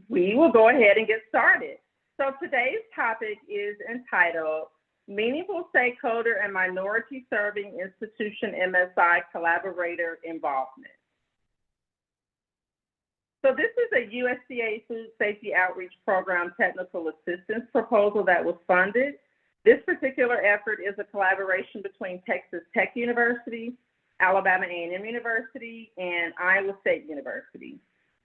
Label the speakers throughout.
Speaker 1: We will go ahead and get started. So today's topic is entitled Meaningful Stakeholder and Minority Serving Institution MSI Collaborator Involvement. So this is a USDA Food Safety Outreach Program technical assistance proposal that was funded. This particular effort is a collaboration between Texas Tech University, Alabama A&M University, and Iowa State University.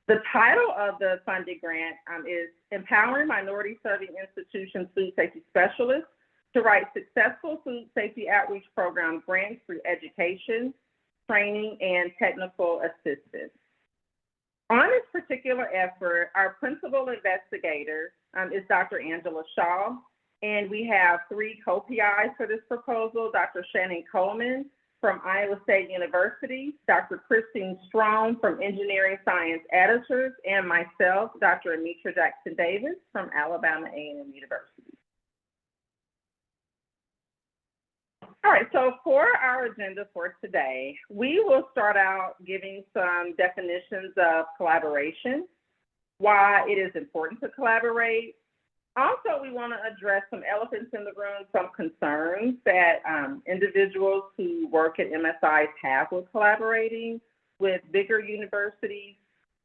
Speaker 1: The title of the funded grant is Empowering Minority Serving Institutions Food Safety Specialists to Write Successful Food Safety Outreach Program Grants through Education, Training, and Technical Assistance. On this particular effort, our principal investigator is Dr. Angela Shaw, and we have 3 co-PIs for this proposal, Dr. Shannon Coleman from Iowa State University, Dr. Kristin Woods from Engineering Science Editors, and myself, Dr. Armitra Jackson-Davis from Alabama A&M University. All right, so for our agenda for today, we will start out giving some definitions of collaboration, why it is important to collaborate. Also, we want to address some elephants in the room, some concerns that individuals who work at MSIs have with collaborating with bigger universities.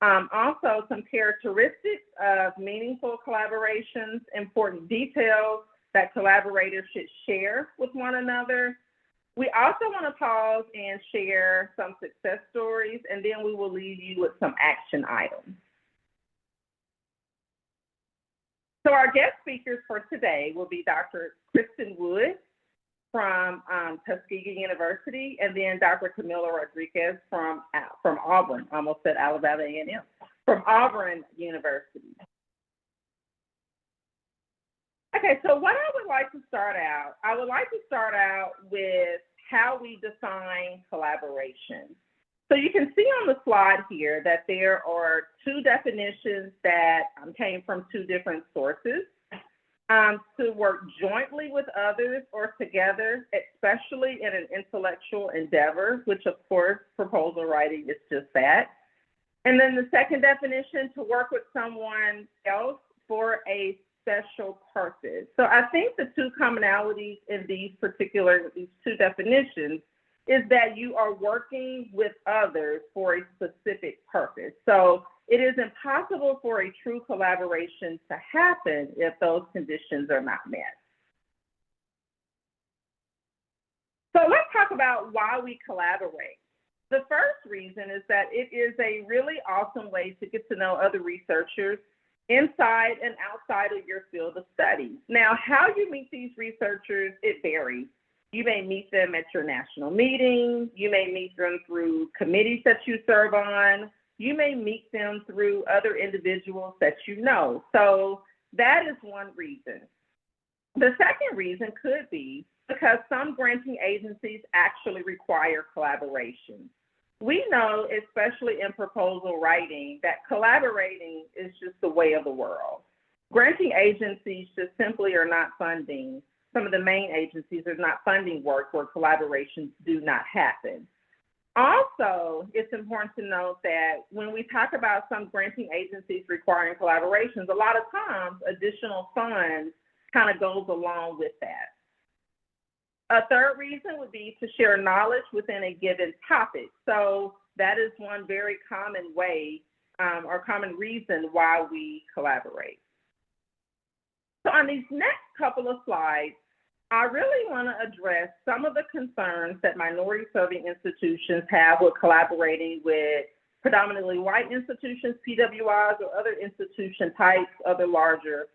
Speaker 1: Also, some characteristics of meaningful collaborations, important details that collaborators should share with one another. We also want to pause and share some success stories, and then we will leave you with some action items. So our guest speakers for today will be Dr. Kristin Woods from Tuskegee University, and then Dr. Camila Rodrigues from Auburn, almost said Alabama A&M, from Auburn University. Okay, so what I would like to start out, with how we define collaboration. So you can see on the slide here that there are 2 definitions that came from 2 different sources. To work jointly with others or together, especially in an intellectual endeavor, which of course proposal writing is just that. And then the second definition, to work with someone else for a special purpose. So I think the 2 commonalities in these 2 definitions is that you are working with others for a specific purpose. So it is impossible for a true collaboration to happen if those conditions are not met. So let's talk about why we collaborate. The first reason is that it is a really awesome way to get to know other researchers inside and outside of your field of study. Now, how you meet these researchers, it varies. You may meet them at your national meeting. You may meet them through committees that you serve on. You may meet them through other individuals that you know. So that is one reason. The second reason could be because some granting agencies actually require collaboration. We know, especially in proposal writing, that collaborating is just the way of the world. Granting agencies just simply are not funding. Some of the main agencies are not funding work where collaborations do not happen. Also, it's important to note that when we talk about some granting agencies requiring collaborations, a lot of times additional funds kind of goes along with that. A third reason would be to share knowledge within a given topic. So that is one very common way or common reason why we collaborate. So on these next couple of slides, I really want to address some of the concerns that minority-serving institutions have with collaborating with predominantly white institutions, PWIs, or other institution types, other larger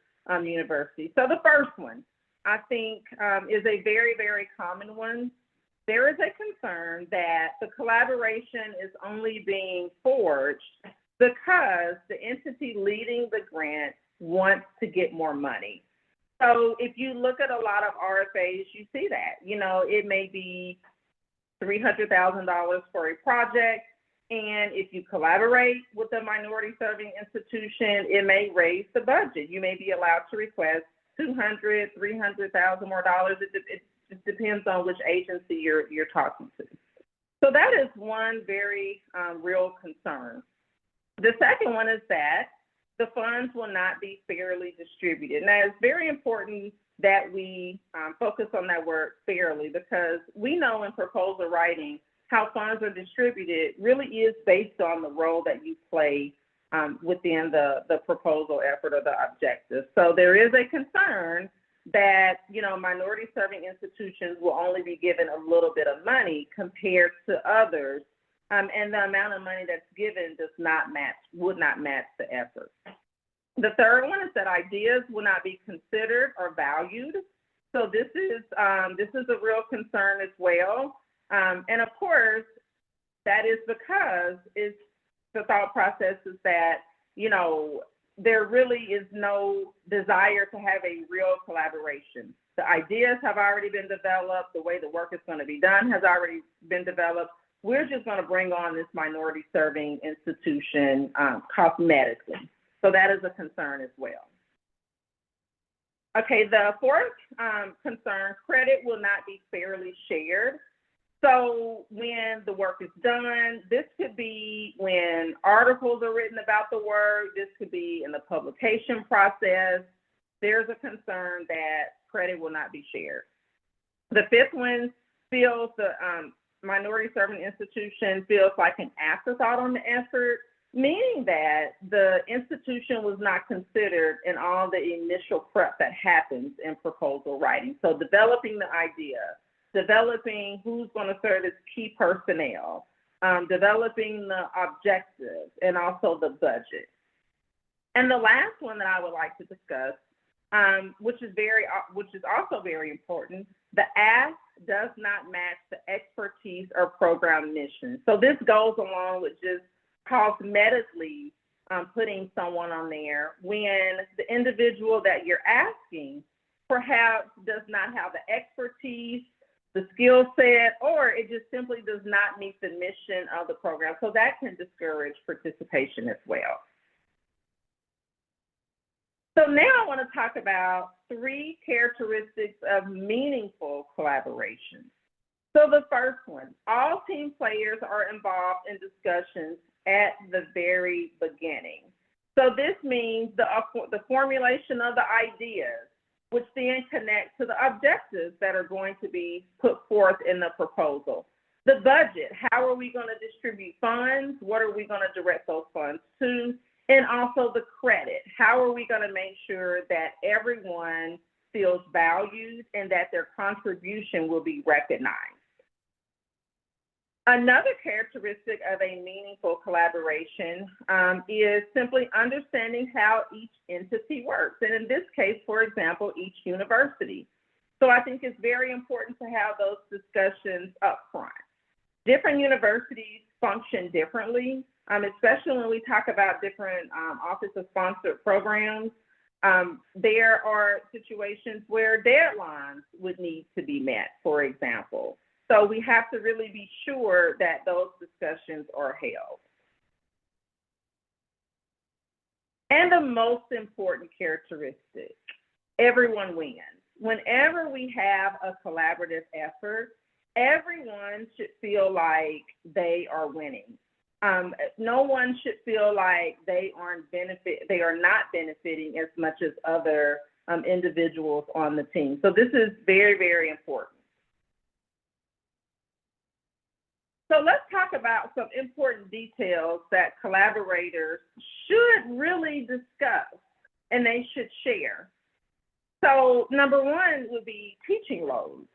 Speaker 1: universities. So the first one, I think, is a very, very common one. There is a concern that the collaboration is only being forged because the entity leading the grant wants to get more money. So if you look at a lot of RFAs, you see that, it may be $300,000 for a project. And if you collaborate with a minority serving institution, it may raise the budget. You may be allowed to request $200,000, $300,000 more dollars. It just depends on which agency you're talking to. So that is one very real concern. The second one is that the funds will not be fairly distributed. Now, it's very important that we focus on that word fairly, because we know in proposal writing how funds are distributed really is based on the role that you play within the proposal effort or the objective. So there is a concern that, you know, minority serving institutions will only be given a little bit of money compared to others, and the amount of money that's given would not match the effort. The third one is that ideas will not be considered or valued. So this is a real concern as well. And of course, that is because the thought process is that, you know, there really is no desire to have a real collaboration. The ideas have already been developed. The way the work is going to be done has already been developed. We're just going to bring on this minority serving institution cosmetically. So that is a concern as well. Okay, the fourth concern, credit will not be fairly shared. So when the work is done, this could be when articles are written about the work, this could be in the publication process. There's a concern that credit will not be shared. The fifth one feels the minority serving institution feels like an afterthought on the effort, meaning that the institution was not considered in all the initial prep that happens in proposal writing. So developing the idea, developing who's going to serve as key personnel, developing the objectives, and also the budget. And the last one that I would like to discuss, which is also very important, the ask does not match the expertise or program mission. So this goes along with just cosmetically putting someone on there when the individual that you're asking perhaps does not have the expertise, the skill set, or it just simply does not meet the mission of the program. So that can discourage participation as well. So now I want to talk about 3 characteristics of meaningful collaboration. So the first one, all team players are involved in discussions at the very beginning. So this means the formulation of the ideas, which then connect to the objectives that are going to be put forth in the proposal. The budget, how are we going to distribute funds? What are we going to direct those funds to? And also the credit, how are we going to make sure that everyone feels valued and that their contribution will be recognized? Another characteristic of a meaningful collaboration is simply understanding how each entity works. And in this case, for example, each university. So I think it's very important to have those discussions up front. Different universities function differently, especially when we talk about different Office of Sponsored programs. There are situations where deadlines would need to be met, for example. So we have to really be sure that those discussions are held. And the most important characteristic, everyone wins. Whenever we have a collaborative effort, everyone should feel like they are winning. No one should feel like they are not benefiting as much as other individuals on the team. So this is very, very important. So let's talk about some important details that collaborators should really discuss and they should share. So number one would be teaching loads.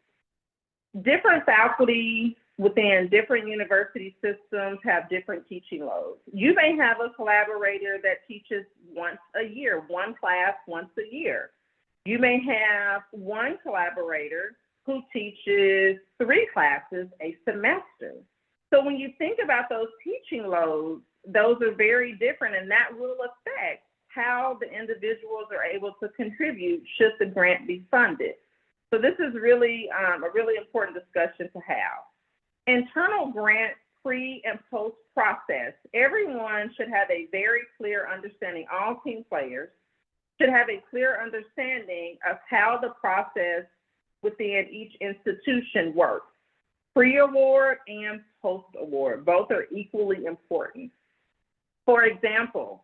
Speaker 1: Different faculty within different university systems have different teaching loads. You may have a collaborator that teaches once a year, one class once a year. You may have one collaborator who teaches 3 classes a semester. So when you think about those teaching loads, those are very different, and that will affect how the individuals are able to contribute should the grant be funded. So this is really a really important discussion to have. Internal grant pre and post process. Everyone should have a very clear understanding, all team players should have a clear understanding of how the process within each institution works. Pre-award and post-award, both are equally important. For example,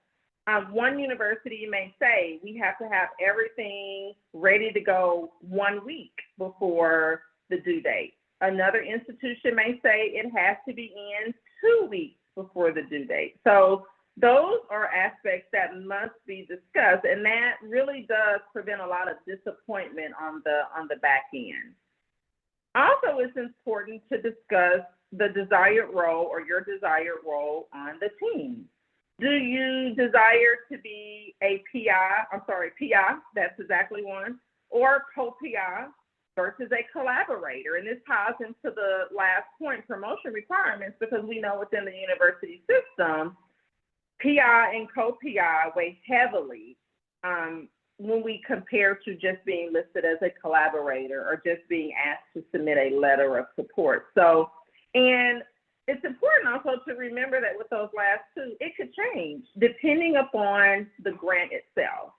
Speaker 1: One university may say we have to have everything ready to go 1 week before the due date. Another institution may say it has to be in 2 weeks before the due date. So those are aspects that must be discussed, and that really does prevent a lot of disappointment on the back end. Also, it's important to discuss the desired role or your desired role on the team. Do you desire to be a PI, that's exactly one, or co-PI versus a collaborator? And this ties into the last point, promotion requirements, because we know within the university system, PI and co-PI weigh heavily when we compare to just being listed as a collaborator or just being asked to submit a letter of support. So, and it's important also to remember that with those last two, it could change depending upon the grant itself.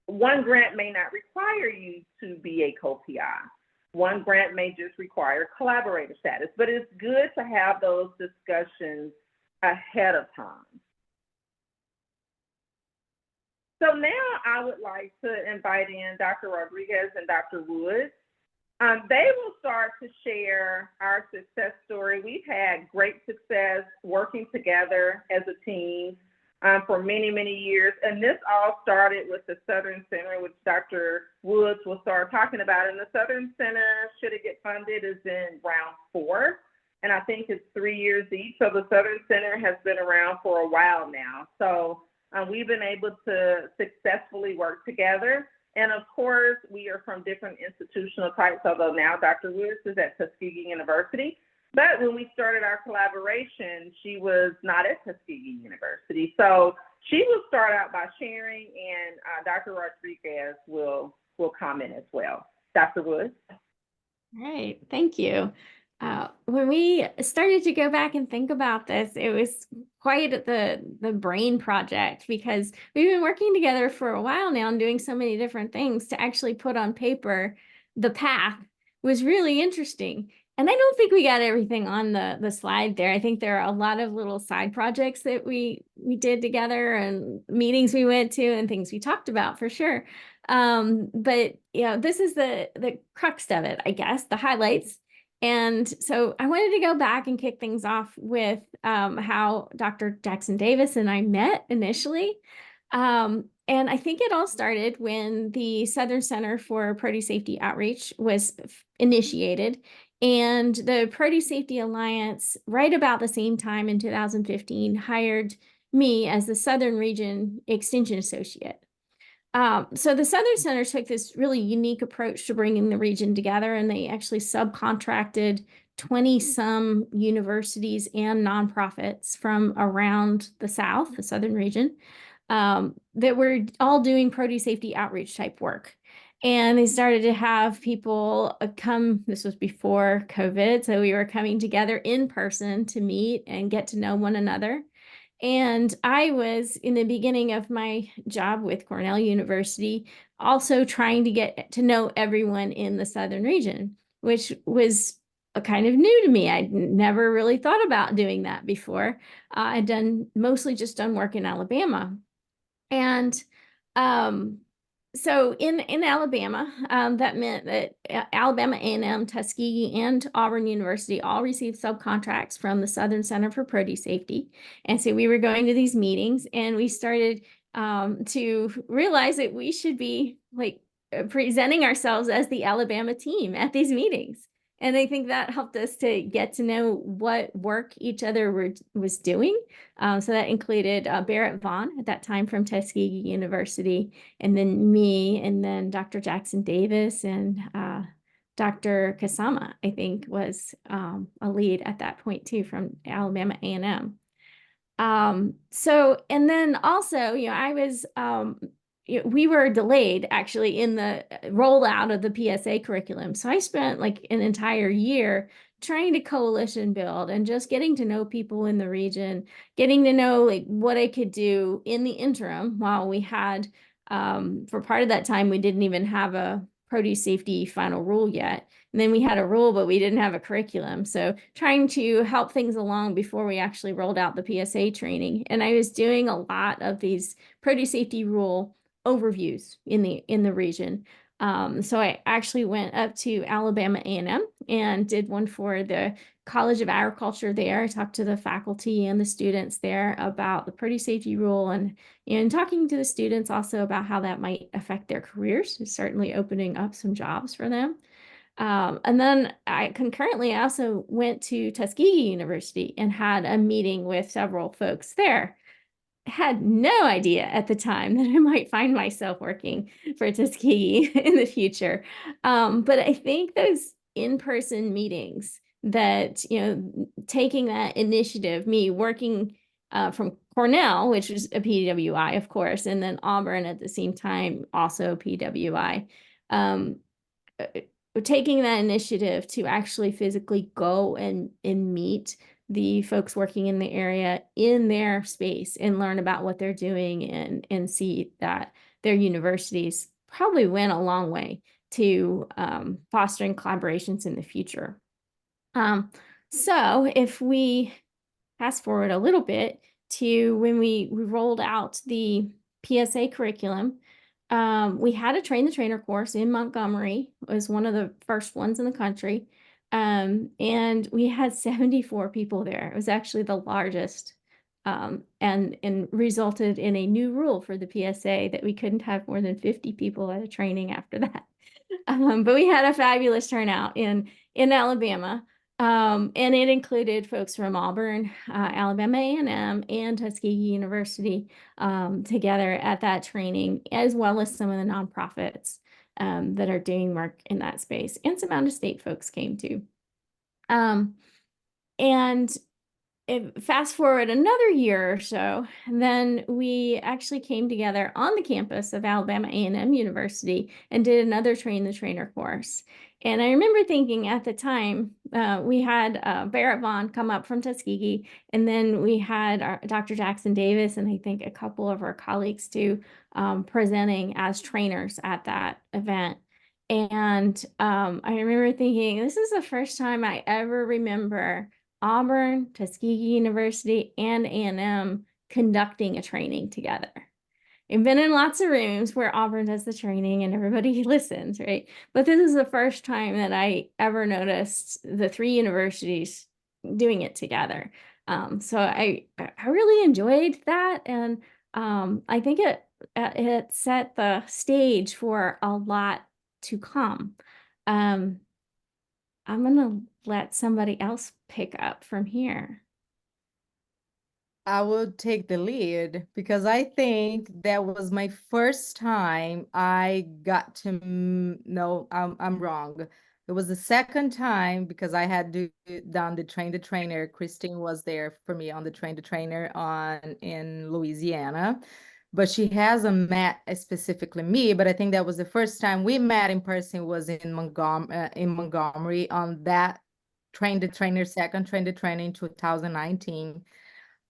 Speaker 1: One grant may not require you to be a co-PI. One grant may just require collaborator status, but it's good to have those discussions ahead of time. So now I would like to invite in Dr. Rodrigues and Dr. Woods. They will start to share our success story. We've had great success working together as a team for many, many years. And this all started with the Southern Center, which Dr. Woods will start talking about. And the Southern Center, should it get funded, is in round 4. And I think it's 3 years each. So the Southern Center has been around for a while now. So we've been able to successfully work together. And of course, we are from different institutional types, although now Dr. Woods is at Tuskegee University. But when we started our collaboration, she was not at Tuskegee University. So she will start out by sharing, and Dr. Rodrigues will comment as well. Dr. Woods.
Speaker 2: All right, thank you. When we started to go back and think about this, it was quite the brain project, because we've been working together for a while now and doing so many different things. To actually put on paper the path was really interesting. And I don't think we got everything on the slide there. I think there are a lot of little side projects that we did together, and meetings we went to, and things we talked about for sure. But this is the crux of it, I guess, the highlights. And so I wanted to go back and kick things off with how Dr. Jackson-Davis and I met initially. And I think it all started when the Southern Center for Produce Safety Outreach was initiated. And the Produce Safety Alliance, right about the same time in 2015, hired me as the Southern Region Extension Associate. So the Southern Center took this really unique approach to bringing the region together, and they actually subcontracted 20-some universities and nonprofits from around the South, the Southern region, that were all doing produce safety outreach type work. And they started to have people come, this was before COVID, so we were coming together in person to meet and get to know one another. And I was, in the beginning of my job with Cornell University, also trying to get to know everyone in the Southern region, which was kind of new to me. I'd never really thought about doing that before. I'd mostly just done work in Alabama. And so in Alabama, that meant that Alabama, A&M, Tuskegee, and Auburn University all received subcontracts from the Southern Center for Produce Safety. And so we were going to these meetings, and we started to realize that we should be presenting ourselves as the Alabama team at these meetings. And I think that helped us to get to know what work each other was doing. So that included Barrett Vaughn at that time from Tuskegee University, and then me, and then Dr. Jackson-Davis, and Dr. Kasama, I think, was a lead at that point too from Alabama A&M. So, and then also, I was, we were delayed actually in the rollout of the PSA curriculum. So I spent like an entire year trying to coalition build and just getting to know people in the region, getting to know like what I could do in the interim while we had, for part of that time, we didn't even have a produce safety final rule yet. And then we had a rule, but we didn't have a curriculum. So trying to help things along before we actually rolled out the PSA training. And I was doing a lot of these produce safety rule overviews in the region. So I actually went up to Alabama A&M and did one for the College of Agriculture there. I talked to the faculty and the students there about the produce safety rule, and talking to the students also about how that might affect their careers, certainly opening up some jobs for them. And then I concurrently also went to Tuskegee University and had a meeting with several folks there. Had no idea at the time that I might find myself working for Tuskegee in the future. But I think those in-person meetings that, taking that initiative, me working from Cornell, which was a PWI, of course, and then Auburn at the same time, also PWI, taking that initiative to actually physically go and meet the folks working in the area in their space and learn about what they're doing, and see that their universities probably went a long way to fostering collaborations in the future. So if we fast forward a little bit to when we rolled out the PSA curriculum, we had a train the trainer course in Montgomery. It was one of the first ones in the country. And we had 74 people there. It was actually the largest, and resulted in a new rule for the PSA that we couldn't have more than 50 people at a training after that. But we had a fabulous turnout in Alabama. And it included folks from Auburn, Alabama A&M, and Tuskegee University together at that training, as well as some of the nonprofits that are doing work in that space, and some out-of-state folks came too. And fast forward another year or so, then we actually came together on the campus of Alabama A&M University and did another train the trainer course. And I remember thinking at the time, we had Barrett Vaughn come up from Tuskegee, and then we had Dr. Jackson-Davis, and I think a couple of our colleagues too, presenting as trainers at that event. And I remember thinking, this is the first time I ever remember Auburn, Tuskegee University, and A&M conducting a training together. I've been in lots of rooms where Auburn does the training and everybody listens, right? But this is the first time that I ever noticed the three universities doing it together. So I really enjoyed that, and I think it set the stage for a lot to come. I'm gonna let somebody else pick up from here.
Speaker 3: I would take the lead because I think that was my first time I got to no, I'm wrong. It was the second time because I had done the train the trainer. Kristin was there for me on the train the trainer in Louisiana, but she hasn't met specifically me. But I think that was the first time we met in person was in Montgomery on that train the trainer, second train the trainer in 2019.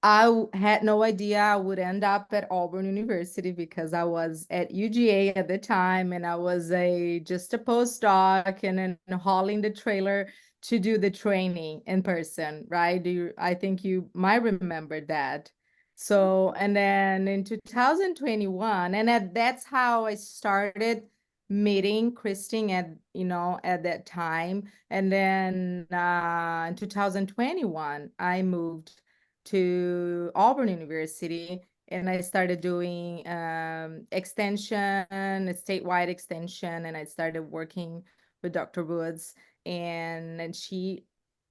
Speaker 3: I had no idea I would end up at Auburn University because I was at UGA at the time, and I was just a postdoc and then hauling the trailer to do the training in person, right? I think you might remember that. So, and then in 2021, and that's how I started meeting Kristin at that time. And then in 2021, I moved to Auburn University, and I started doing extension, a statewide extension, and I started working with Dr. Woods, and she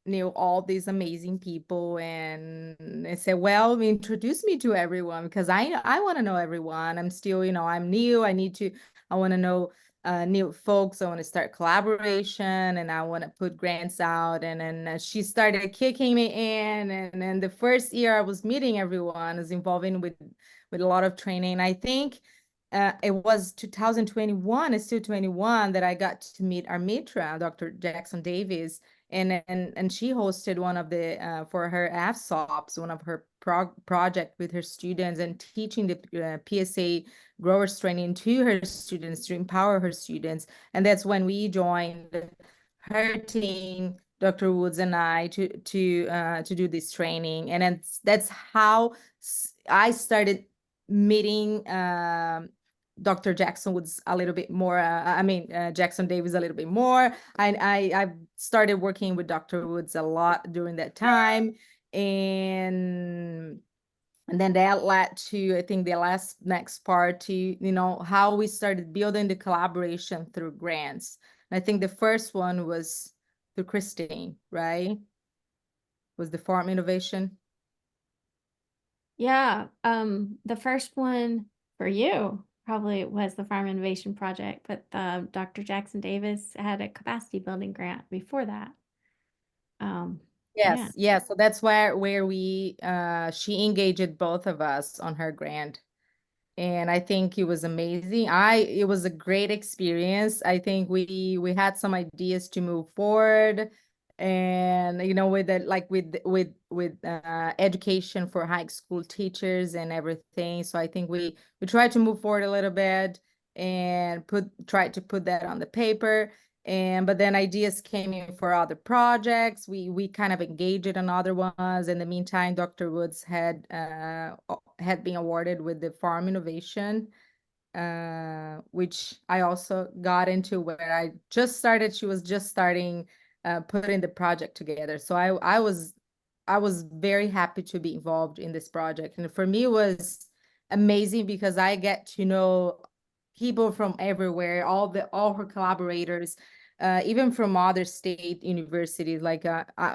Speaker 3: knew all these amazing people, and I said, well, introduce me to everyone because I want to know everyone. I'm still, I'm new. I want to know new folks. I want to start collaboration, and I want to put grants out. And then she started kicking me in. And then the first year I was meeting everyone, is involving with a lot of training. I think it was 2021, it's still 21, that I got to meet Armitra, Dr. Jackson-Davis. and she hosted one of the for her FSOPs, one of her project with her students, and teaching the PSA growers training to her students to empower her students. And that's when we joined her team, Dr. Woods and I, to do this training. And that's how I started meeting Dr. Jackson Woods a little bit more. Jackson-Davis a little bit more. I started working with Dr. Woods a lot during that time, and then that led to, I think, the next part to, how we started building the collaboration through grants. And I think the first one was through Kristin, right? Was the farm innovation?
Speaker 2: Yeah, the first one for you probably was the Farm Innovation Project, but Dr. Jackson-Davis had a capacity building grant before that. Yeah.
Speaker 3: Yeah. So that's where we she engaged both of us on her grant. And I think it was amazing. It was a great experience. I think we had some ideas to move forward, and with the, like with education for high school teachers and everything. So I think we tried to move forward a little bit and tried to put that on the paper. But then ideas came in for other projects. We kind of engaged on other ones. In the meantime, Dr. Woods had been awarded with the Farm Innovation, which I also got into, where I just started. She was just starting putting the project together. So I was very happy to be involved in this project. And for me, it was amazing because I get to know people from everywhere, all her collaborators, even from other state universities. Like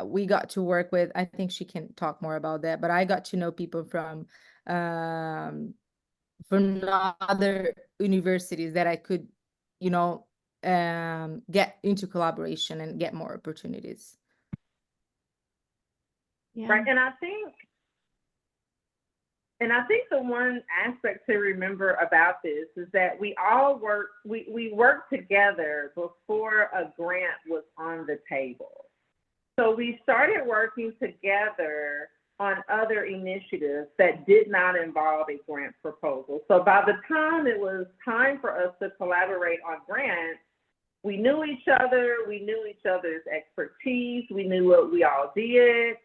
Speaker 3: we got to work with, I think she can talk more about that, but I got to know people from other universities that I could, get into collaboration and get more opportunities.
Speaker 2: Yeah.
Speaker 1: Right. And I think the one aspect to remember about this is that we worked together before a grant was on the table. So we started working together on other initiatives that did not involve a grant proposal. So by the time it was time for us to collaborate on grants, we knew each other, we knew each other's expertise, we knew what we all did,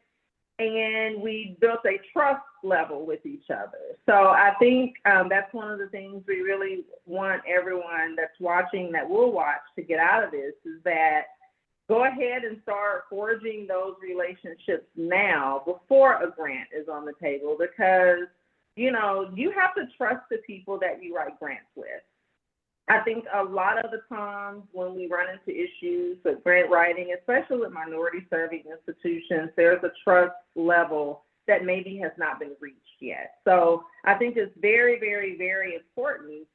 Speaker 1: and we built a trust level with each other. So I think that's one of the things we really want everyone that's watching, that will watch, to get out of this, is that go ahead and start forging those relationships now before a grant is on the table, because, you have to trust the people that you write grants with. I think a lot of the times when we run into issues with grant writing, especially with minority serving institutions, there's a trust level that maybe has not been reached yet. So I think it's very, very, very important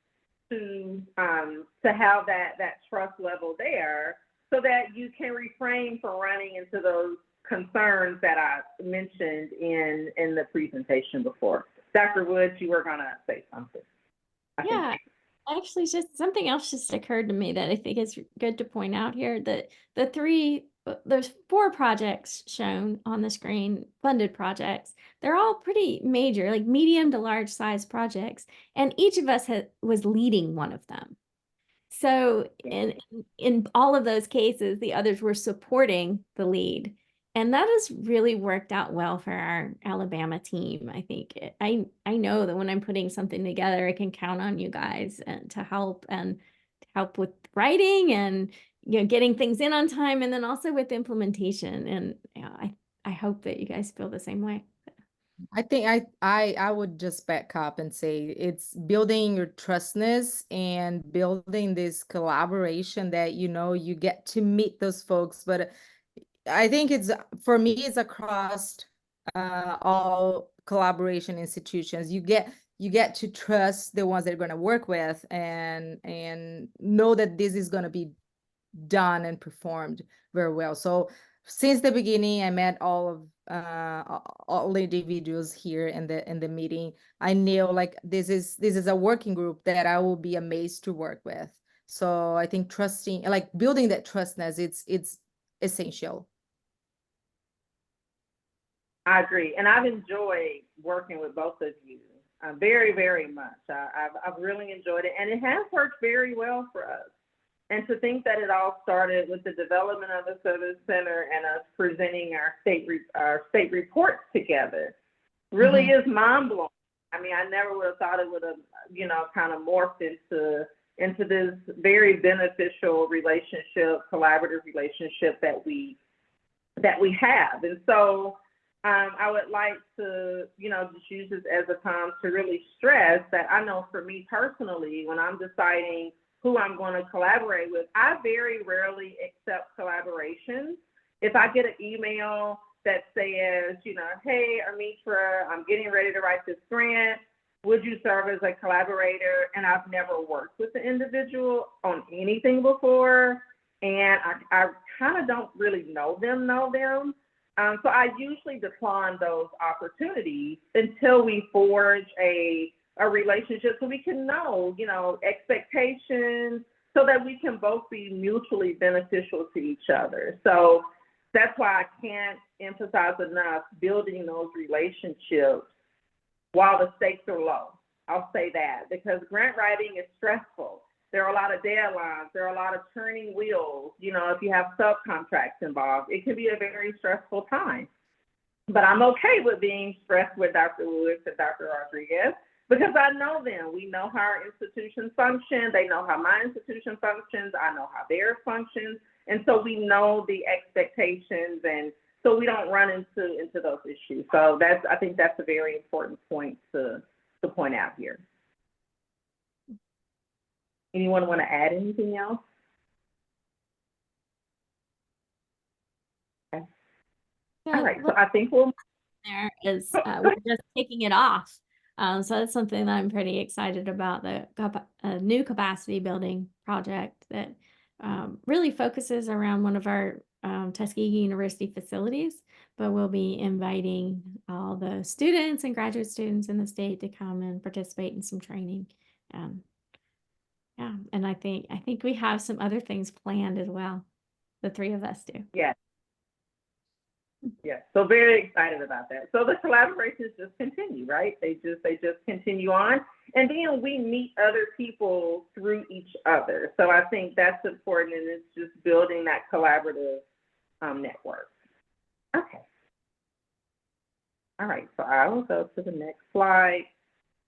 Speaker 1: to have that trust level there, so that you can refrain from running into those concerns that I mentioned in the presentation before. Dr. Woods, you were going to say something.
Speaker 2: Yeah. Actually, just something else just occurred to me that I think is good to point out here, that there's 4 projects shown on the screen, funded projects. They're all pretty major, like medium to large size projects. And each of us was leading one of them. So in all of those cases, the others were supporting the lead. And that has really worked out well for our Alabama team. I think I know that when I'm putting something together, I can count on you guys to help with writing and getting things in on time, and then also with implementation. And I hope that you guys feel the same way.
Speaker 3: I think I would just back up and say it's building your trustness and building this collaboration that you get to meet those folks. But I think for me, it's across all collaboration institutions. You get to trust the ones that you're going to work with, and know that this is going to be done and performed very well. So since the beginning, I met all the individuals here in the meeting. I knew, like, this is a working group that I will be amazed to work with. So I think building that trustness, it's essential.
Speaker 1: I agree. And I've enjoyed working with both of you very, very much. I've really enjoyed it. And it has worked very well for us. And to think that it all started with the development of the Service Center and us presenting our state reports together really is mind blowing. I mean, I never would have thought it would have, kind of morphed into this very beneficial relationship, collaborative relationship that we have. And so I would like to, just use this as a time to really stress that I know for me personally, when I'm deciding who I'm going to collaborate with, I very rarely accept collaborations. If I get an email that says, hey, Armitra, I'm getting ready to write this grant. Would you serve as a collaborator? And I've never worked with the individual on anything before, and I kind of don't really know them. So I usually decline those opportunities until we forge a relationship so we can know, expectations, so that we can both be mutually beneficial to each other. So that's why I can't emphasize enough building those relationships while the stakes are low. I'll say that, because grant writing is stressful. There are a lot of deadlines. There are a lot of turning wheels. If you have subcontracts involved, it can be a very stressful time. But I'm okay with being stressed with Dr. Woods and Dr. Rodrigues, because I know them. We know how our institutions function. They know how my institution functions. I know how theirs functions. And so we know the expectations, and so we don't run into those issues. So I think that's a very important point to point out here. Anyone want to add anything else? Okay.
Speaker 2: Yeah,
Speaker 1: All right, so I think we'll
Speaker 2: there is we're just taking it off. So that's something that I'm pretty excited about, the new capacity building project that really focuses around one of our Tuskegee University facilities, but we'll be inviting all the students and graduate students in the state to come and participate in some training. Yeah, and I think we have some other things planned as well. The three of us do.
Speaker 1: Yes. Yes. So very excited about that. So the collaborations just continue, right? They just continue on, and then we meet other people through each other. So I think that's important, and it's just building that collaborative network. Okay. All right. So I will go to the next slide.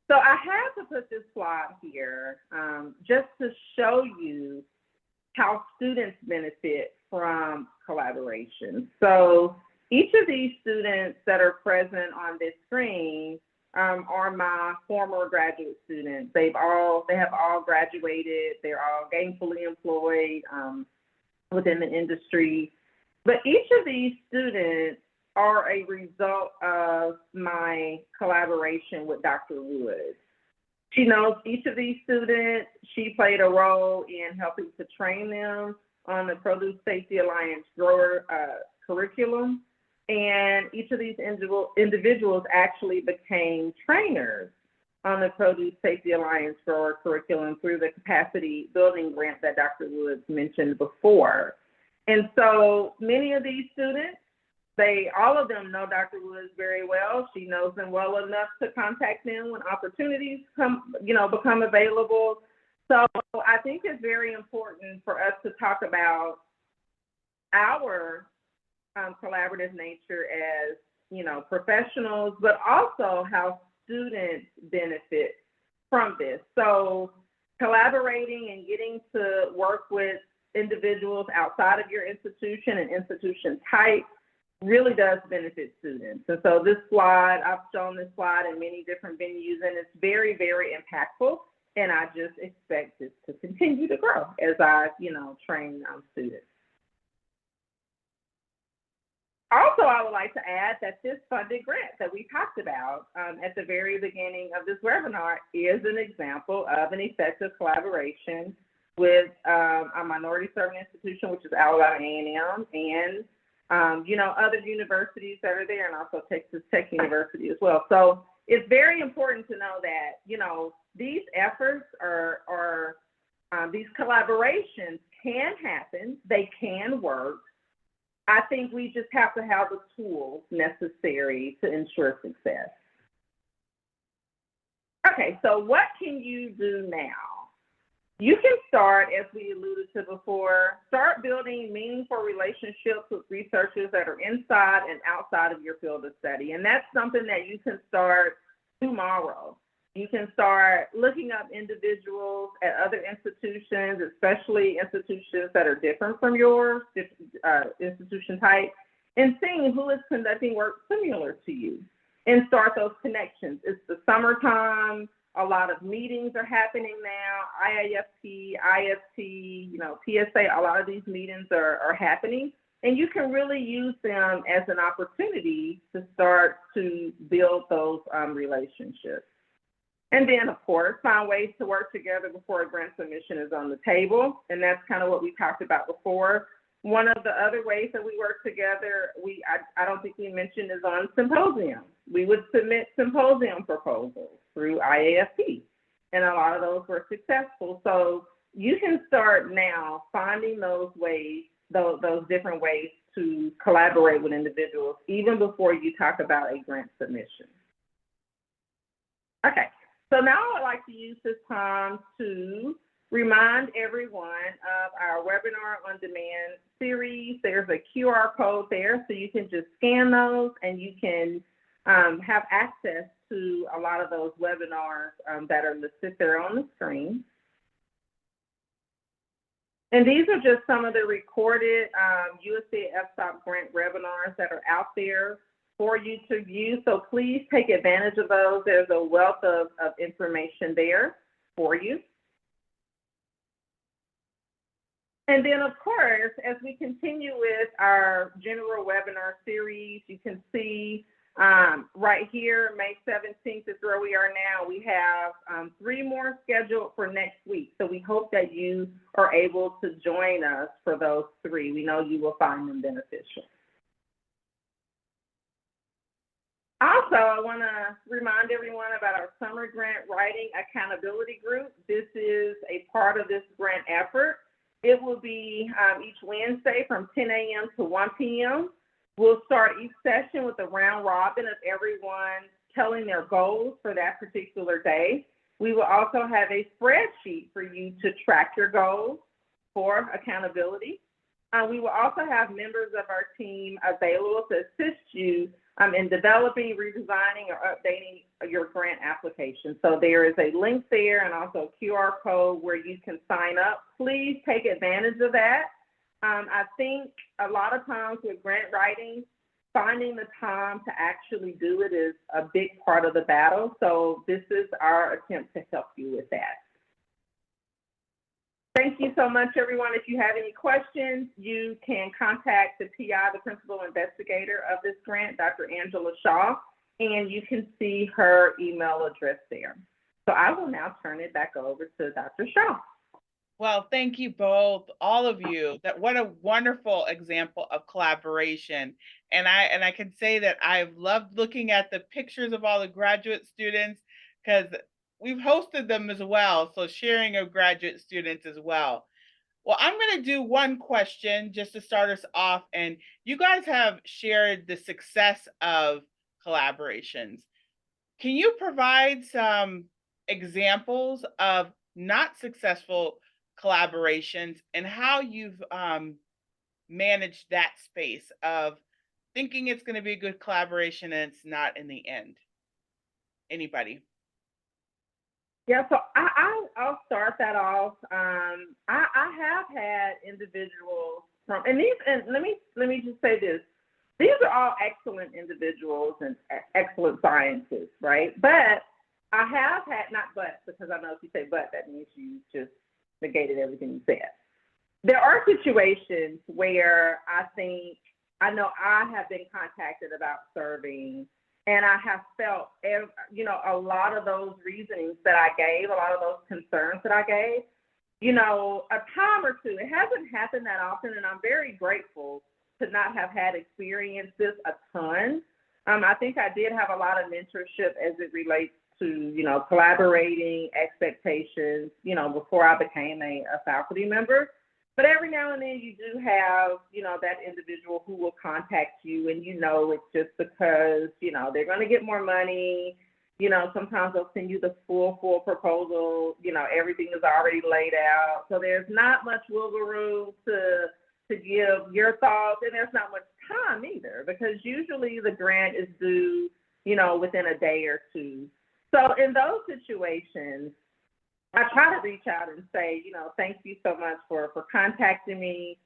Speaker 1: So I had to put this slide here just to show you how students benefit from collaboration. So each of these students that are present on this screen are my former graduate students. They have all graduated. They're all gainfully employed within the industry. But each of these students are a result of my collaboration with Dr. Woods. She knows each of these students. She played a role in helping to train them on the Produce Safety Alliance grower curriculum. And each of these individuals actually became trainers on the Produce Safety Alliance grower curriculum through the capacity building grant that Dr. Woods mentioned before. And so many of these students, all of them know Dr. Woods very well. She knows them well enough to contact them when opportunities become available. So I think it's very important for us to talk about our collaborative nature as, professionals, but also how students benefit from this. So collaborating and getting to work with individuals outside of your institution and institution type really does benefit students. And so this slide, I've shown this slide in many different venues, and it's very, very impactful. And I just expect this to continue to grow as I, train students. Also, I would like to add that this funded grant that we talked about at the very beginning of this webinar is an example of an effective collaboration with a minority serving institution, which is Alabama A&M, and other universities that are there, and also Texas Tech University as well. So it's very important to know that, these efforts these collaborations can happen, they can work. I think we just have to have the tools necessary to ensure success. Okay, so what can you do now? You can start, as we alluded to before, start building meaningful relationships with researchers that are inside and outside of your field of study. And that's something that you can start tomorrow. You can start looking up individuals at other institutions, especially institutions that are different from yours, institution type, and seeing who is conducting work similar to you and start those connections. It's the summertime. A lot of meetings are happening now, IAFP, IFT, PSA, a lot of these meetings are happening, and you can really use them as an opportunity to start to build those relationships. And then, of course, find ways to work together before a grant submission is on the table, and that's kind of what we talked about before. One of the other ways that we work together, I don't think we mentioned, is on symposiums. We would submit symposium proposals through IAFP, and a lot of those were successful. So you can start now finding those ways, those different ways to collaborate with individuals, even before you talk about a grant submission. Okay, so now I'd like to use this time to remind everyone of our webinar on demand series. There's a QR code there, so you can just scan those and you can have access to a lot of those webinars that are listed there on the screen. And these are just some of the recorded USDA FSOP grant webinars that are out there for you to view. So please take advantage of those. There's a wealth of information there for you. And then, of course, as we continue with our general webinar series, you can see right here, May 17th is where we are now. We have 3 more scheduled for next week. So we hope that you are able to join us for those 3. We know you will find them beneficial. Also, I want to remind everyone about our Summer Grant Writing Accountability Group. This is a part of this grant effort. It will be each Wednesday from 10 a.m. to 1 p.m. We'll start each session with a round robin of everyone telling their goals for that particular day. We will also have a spreadsheet for you to track your goals for accountability. We will also have members of our team available to assist you in developing, redesigning, or updating your grant application. So there is a link there and also a QR code where you can sign up. Please take advantage of that. I think a lot of times with grant writing, finding the time to actually do it is a big part of the battle. So this is our attempt to help you with that. Thank you so much, everyone. If you have any questions, you can contact the PI, the principal investigator of this grant, Dr. Angela Shaw, and you can see her email address there. So I will now turn it back over to Dr. Shaw.
Speaker 4: Well, thank you both, all of you. What a wonderful example of collaboration. And I can say that I've loved looking at the pictures of all the graduate students, because we've hosted them as well. So sharing of graduate students as well. Well, I'm going to do one question just to start us off. And you guys have shared the success of collaborations. Can you provide some examples of not successful collaborations and how you've managed that space of thinking it's going to be a good collaboration and it's not in the end? Anybody?
Speaker 1: Yeah, so I'll start that off. I have had individuals from, and let me just say this. These are all excellent individuals and excellent scientists, right? But I have had, not but, because I know if you say but, that means you just negated everything you said. There are situations where I know I have been contacted about serving, and I have felt, a lot of those reasonings that I gave, a lot of those concerns that I gave, a time or two. It hasn't happened that often, and I'm very grateful to not have had experienced this a ton. I think I did have a lot of mentorship as it relates to, collaborating, expectations, before I became a faculty member. But every now and then you do have, that individual who will contact you, and it's just because, they're going to get more money. Sometimes they'll send you the full proposal. Everything is already laid out. So there's not much wiggle room to give your thoughts, and there's not much time either, because usually the grant is due, within a day or two. So in those situations, I try to reach out and say, thank you so much for contacting me.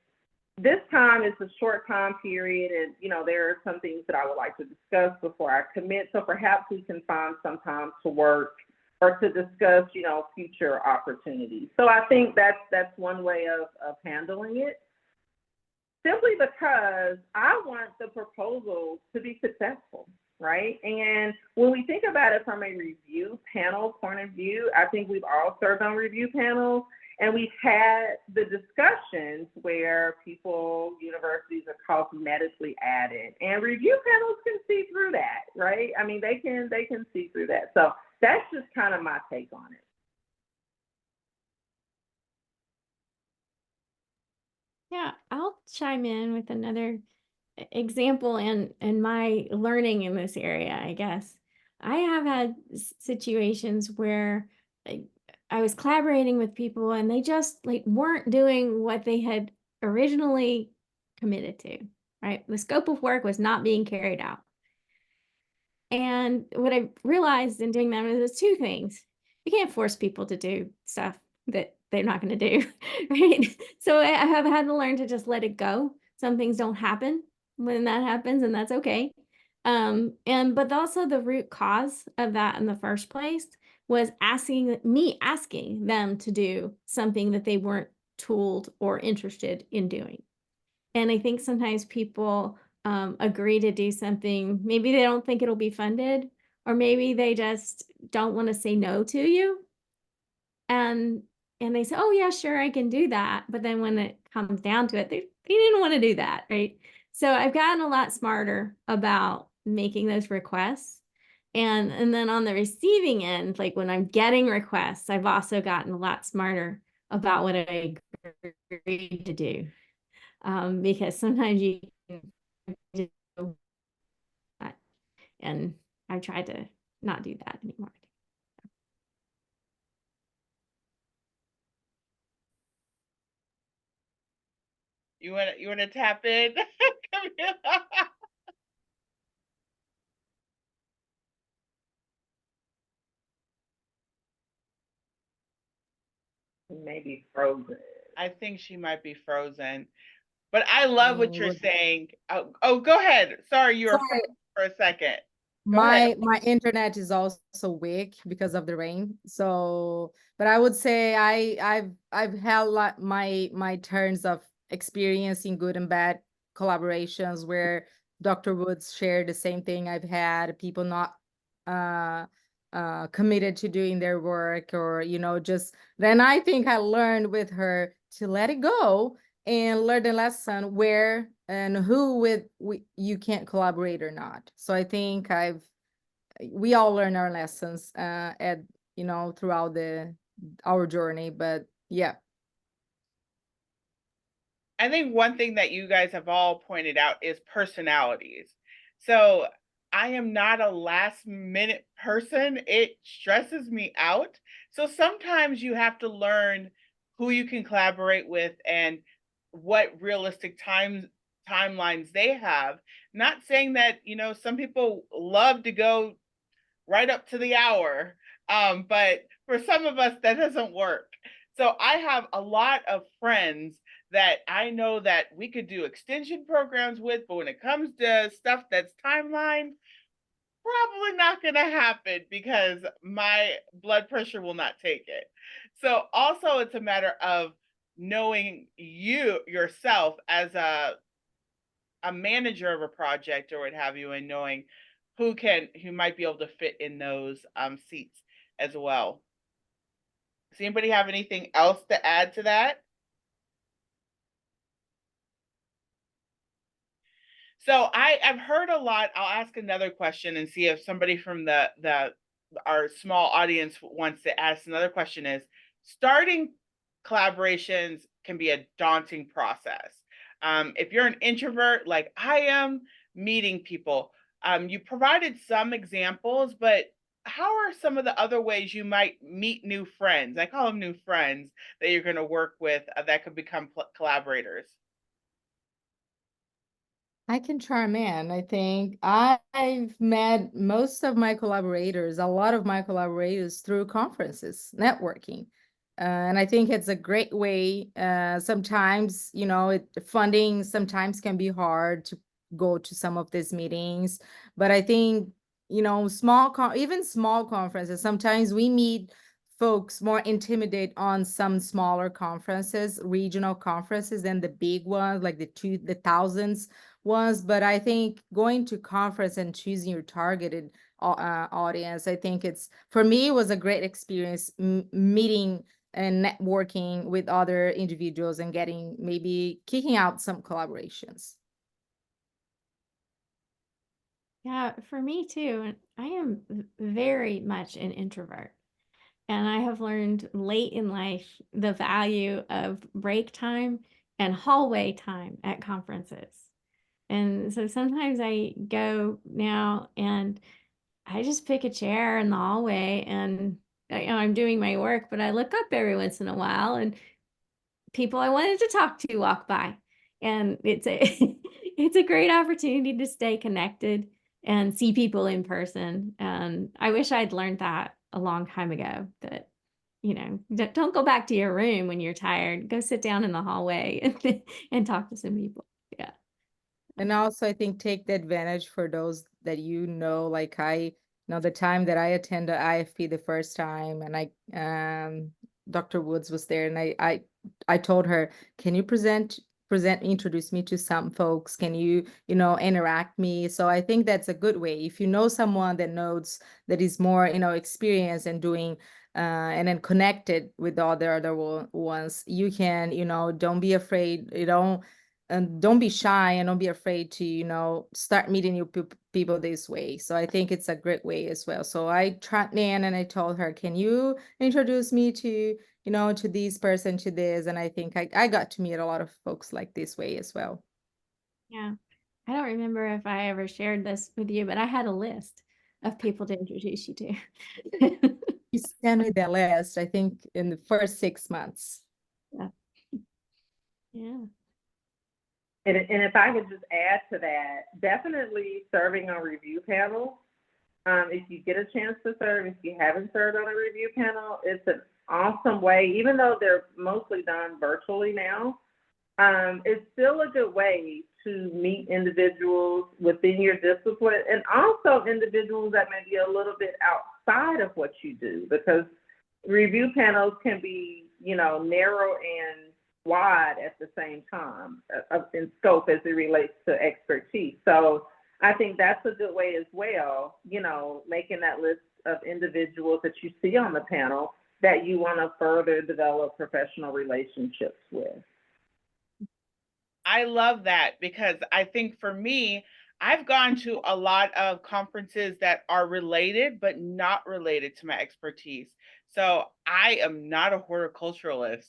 Speaker 1: This time is a short time period, and, there are some things that I would like to discuss before I commit. So perhaps we can find some time to work or to discuss, future opportunities. So I think that's one way of handling it, simply because I want the proposal to be successful. Right. And when we think about it from a review panel point of view, I think we've all served on review panels, and we've had the discussions where universities are cosmetically added, and review panels can see through that. Right. I mean, they can see through that. So that's just kind of my take on it.
Speaker 2: Yeah, I'll chime in with another example and my learning in this area, I guess. I have had situations where I was collaborating with people and they just weren't doing what they had originally committed to, right? The scope of work was not being carried out. And what I realized in doing that was two things. You can't force people to do stuff that they're not going to do, right? So I have had to learn to just let it go. Some things don't happen when that happens, and that's okay. But also the root cause of that in the first place was asking them to do something that they weren't tooled or interested in doing. And I think sometimes people agree to do something, maybe they don't think it'll be funded, or maybe they just don't want to say no to you. And they say, oh yeah, sure, I can do that. But then when it comes down to it, they didn't want to do that, right? So I've gotten a lot smarter about making those requests. And then on the receiving end, like when I'm getting requests, I've also gotten a lot smarter about what I agree to do. Because sometimes you can do that, and I've tried to not do that anymore.
Speaker 4: You want to tap in, Camila?
Speaker 1: Maybe frozen.
Speaker 4: I think she might be frozen. But I love what you're saying. Oh, go ahead. Sorry, you were frozen for a second.
Speaker 3: My internet is also weak because of the rain. So, but I would say I've had my turns of experiencing good and bad collaborations where Dr. Woods shared the same thing. I've had people not committed to doing their work, or just then I think I learned with her to let it go and learn a lesson where and who you can't collaborate or not. So I think we all learn our lessons throughout our journey. But yeah.
Speaker 4: I think one thing that you guys have all pointed out is personalities. So I am not a last minute person. It stresses me out. So sometimes you have to learn who you can collaborate with and what realistic timelines they have. Not saying that, some people love to go right up to the hour, but for some of us, that doesn't work. So I have a lot of friends that I know that we could do extension programs with, but when it comes to stuff that's timeline, probably not going to happen because my blood pressure will not take it. So also it's a matter of knowing yourself as a manager of a project or what have you, and knowing who might be able to fit in those seats as well. Does anybody have anything else to add to that? So I've heard a lot. I'll ask another question and see if somebody from our small audience wants to ask another question. Is starting collaborations can be a daunting process. If you're an introvert like I am, meeting people, you provided some examples, but how are some of the other ways you might meet new friends? I call them new friends that you're going to work with that could become collaborators.
Speaker 3: I can chime in. I think I've met most of my collaborators, a lot of my collaborators through conferences, networking. And I think it's a great way. Sometimes, you know, funding sometimes can be hard to go to some of these meetings, but I think, you know, even small conferences, sometimes we meet folks more intimidate on some smaller conferences, regional conferences than the big ones, like the thousands ones. But I think going to conference and choosing your targeted audience, I think for me, it was a great experience meeting and networking with other individuals and maybe kicking out some collaborations.
Speaker 2: Yeah, for me too. I am very much an introvert. And I have learned late in life the value of break time and hallway time at conferences. And so sometimes I go now and I just pick a chair in the hallway and I'm doing my work, but I look up every once in a while and people I wanted to talk to walk by. And it's a it's a great opportunity to stay connected and see people in person. And I wish I'd learned that a long time ago, that, you know, don't go back to your room when you're tired. Go sit down in the hallway and talk to some people. Yeah.
Speaker 3: And also, I think take the advantage for those that like the time that I attended IFP the first time, and Dr. Woods was there, and I told her, can you introduce me to some folks? Can you, interact me? So I think that's a good way. If you know someone that is more, experienced and doing and then connected with all the other ones, you can, don't be afraid, and don't be shy and don't be afraid to, start meeting new people this way. So I think it's a great way as well. So I tracked in and I told her, can you introduce me to, to this person, to this? And I think I got to meet a lot of folks like this way as well.
Speaker 2: Yeah. I don't remember if I ever shared this with you, but I had a list of people to introduce you to.
Speaker 3: You sent me that list, I think, in the first 6 months.
Speaker 2: Yeah. Yeah.
Speaker 1: And if I could just add to that, definitely serving on review panels. If you get a chance to serve, if you haven't served on a review panel, it's an awesome way, even though they're mostly done virtually now, it's still a good way to meet individuals within your discipline and also individuals that may be a little bit outside of what you do, because review panels can be, narrow and wide at the same time in scope as it relates to expertise. So I think that's a good way as well, making that list of individuals that you see on the panel that you want to further develop professional relationships with.
Speaker 4: I love that, because I think for me, I've gone to a lot of conferences that are related, but not related to my expertise. So I am not a horticulturalist,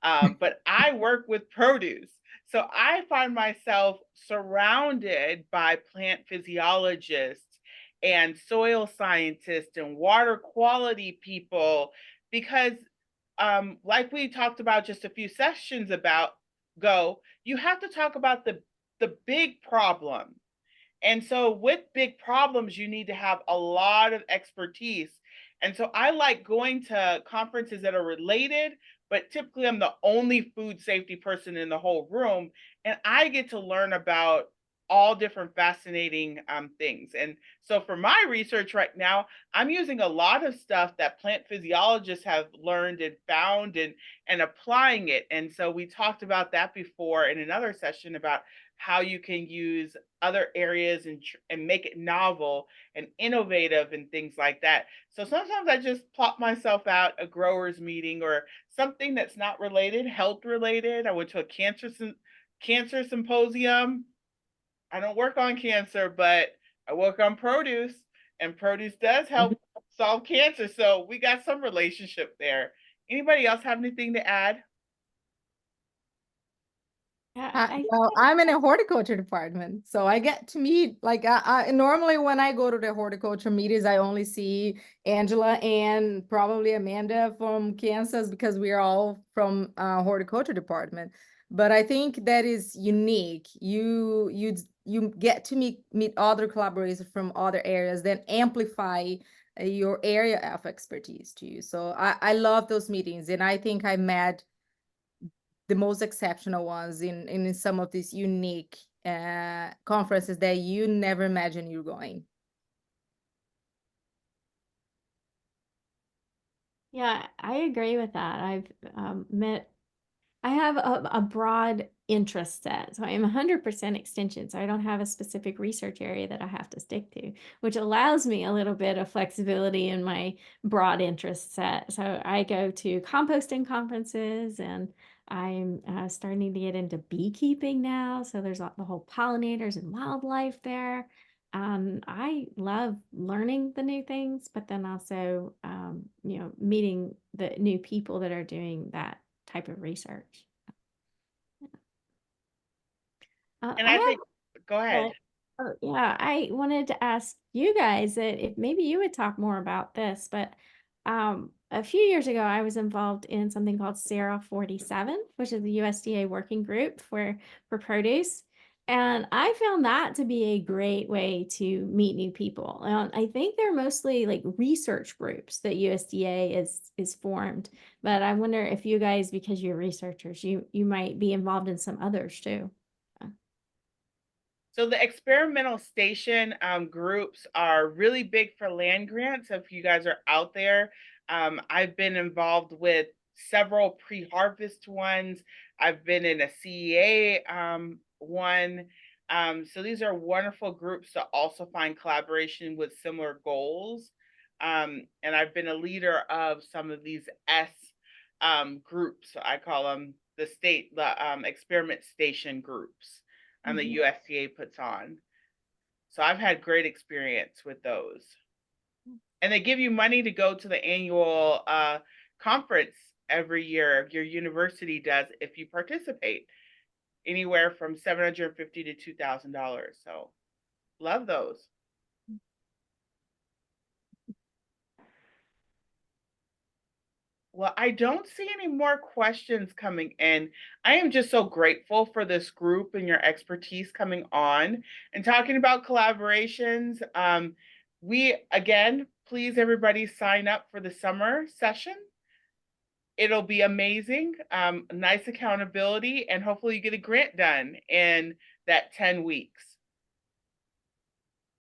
Speaker 4: but I work with produce. So I find myself surrounded by plant physiologists and soil scientists and water quality people, because like we talked about just a few sessions ago, you have to talk about the big problem. And so with big problems, you need to have a lot of expertise. And so I like going to conferences that are related, but typically I'm the only food safety person in the whole room. And I get to learn about all different fascinating things. And so for my research right now, I'm using a lot of stuff that plant physiologists have learned and found and applying it. And so we talked about that before in another session about how you can use other areas and make it novel and innovative and things like that. So sometimes I just plop myself out a growers meeting or something that's not related, health related. I went to a cancer symposium. I don't work on cancer, but I work on produce, and produce does help solve cancer. So we got some relationship there. Anybody else have anything to add?
Speaker 3: Well, I'm in a horticulture department, so I get to meet, like, normally when I go to the horticulture meetings, I only see Angela and probably Amanda from Kansas because we are all from horticulture department. But I think that is unique. You get to meet other collaborators from other areas, then amplify your area of expertise to you. So I love those meetings, and I think I met the most exceptional ones in some of these unique conferences that you never imagine you're going.
Speaker 2: Yeah, I agree with that. I have a broad interest set. So I am 100% extension. So I don't have a specific research area that I have to stick to, which allows me a little bit of flexibility in my broad interest set. So I go to composting conferences, and I'm starting to get into beekeeping now. So there's the whole pollinators and wildlife there. I love learning the new things, but then also, meeting the new people that are doing that type of research.
Speaker 4: And I think, go ahead.
Speaker 2: Yeah, I wanted to ask you guys that if maybe you would talk more about this, but a few years ago, I was involved in something called Sarah 47, which is the USDA working group for produce. And I found that to be a great way to meet new people. And I think they're mostly like research groups that USDA is formed. But I wonder if you guys, because you're researchers, you might be involved in some others too.
Speaker 4: So the experimental station groups are really big for land grants. If you guys are out there, I've been involved with several pre-harvest ones. I've been in a CEA one. So these are wonderful groups to also find collaboration with similar goals. And I've been a leader of some of these S groups. I call them the experiment station groups. The USDA puts on. So I've had great experience with those. And they give you money to go to the annual conference every year. Your university does if you participate, anywhere from $750 to $2,000. So love those. Well, I don't see any more questions coming in. I am just so grateful for this group and your expertise coming on and talking about collaborations. Again, please everybody sign up for the summer session. It'll be amazing, nice accountability, and hopefully you get a grant done in that 10 weeks.